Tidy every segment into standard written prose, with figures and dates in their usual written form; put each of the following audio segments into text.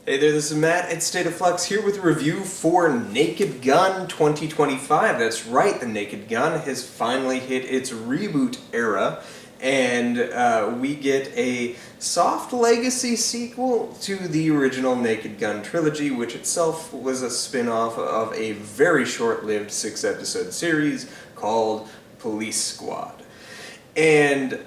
Hey there, this is Matt at State of Flux here with a review for Naked Gun 2025. That's right, The Naked Gun has finally hit its reboot era, and we get a soft legacy sequel to the original Naked Gun trilogy, which itself was a spin-off of a very short-lived 6-episode series called Police Squad. And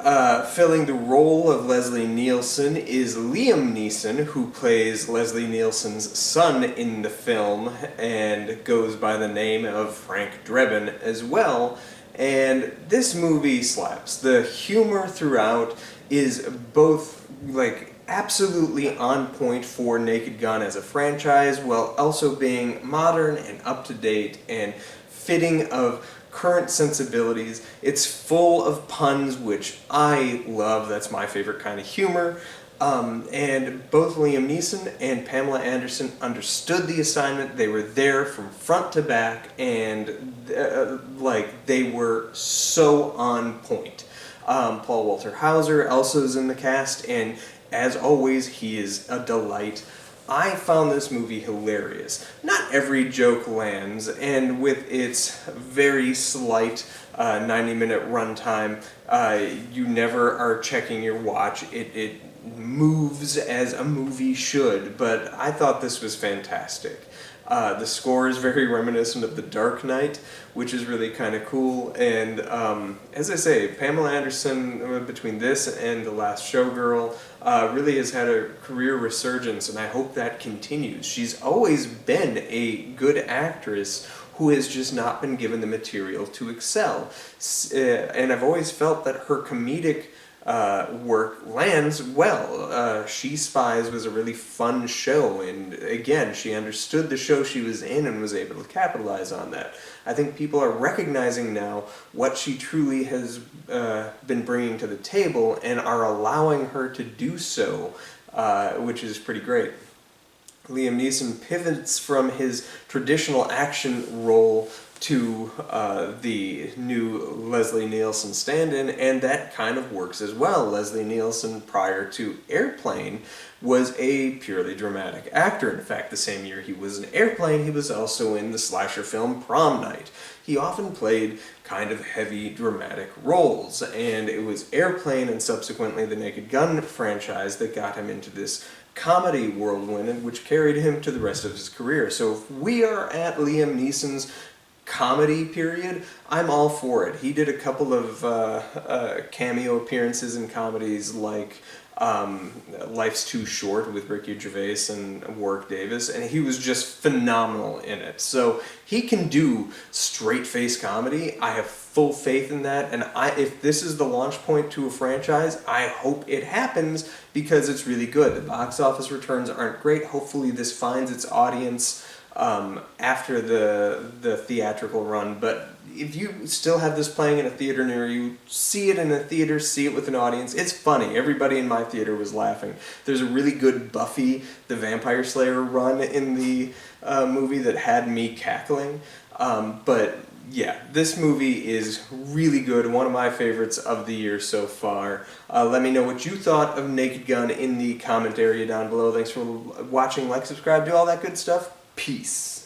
filling the role of Leslie Nielsen is Liam Neeson, who plays Leslie Nielsen's son in the film and goes by the name of Frank Drebin as well. And this movie slaps. The humor throughout is both absolutely on point for Naked Gun as a franchise, while also being modern and up to date and fitting of current sensibilities. It's full of puns, which I love. That's my favorite kind of humor. And both Liam Neeson and Pamela Anderson understood the assignment. They were there from front to back, and they were so on point. Paul Walter Hauser also is in the cast, and as always, he is a delight. I found this movie hilarious. Not every joke lands, and with its very slight 90-minute runtime, you never are checking your watch. It moves as a movie should, but I thought this was fantastic. The score is very reminiscent of The Dark Knight, which is really kind of cool, and as I say, Pamela Anderson, between this and The Last Showgirl, really has had a career resurgence, and I hope that continues. She's always been a good actress who has just not been given the material to excel, and I've always felt that her comedic work lands well. She Spies was a really fun show, and again, she understood the show she was in and was able to capitalize on that. I think people are recognizing now what she truly has been bringing to the table and are allowing her to do so, which is pretty great. Liam Neeson pivots from his traditional action role to the new Leslie Nielsen stand-in, and that kind of works as well. Leslie Nielsen, prior to Airplane, was a purely dramatic actor. In fact, the same year he was in Airplane, he was also in the slasher film Prom Night. He often played kind of heavy, dramatic roles, and it was Airplane and subsequently the Naked Gun franchise that got him into this comedy whirlwind, which carried him to the rest of his career. So if we are at Liam Neeson's comedy period, I'm all for it. He did a couple of cameo appearances in comedies like Life's Too Short with Ricky Gervais and Warwick Davis, and he was just phenomenal in it. So he can do straight-face comedy. I have full faith in that, and if this is the launch point to a franchise, I hope it happens because it's really good. The box office returns aren't great. Hopefully this finds its audience after the theatrical run, but if you still have this playing in a theater near you, see it in a theater, see it with an audience. It's funny. Everybody in my theater was laughing. There's a really good Buffy the Vampire Slayer run in the movie that had me cackling, but yeah, this movie is really good, one of my favorites of the year so far. Let me know what you thought of Naked Gun in the comment area down below. Thanks for watching, like, subscribe, do all that good stuff. Peace.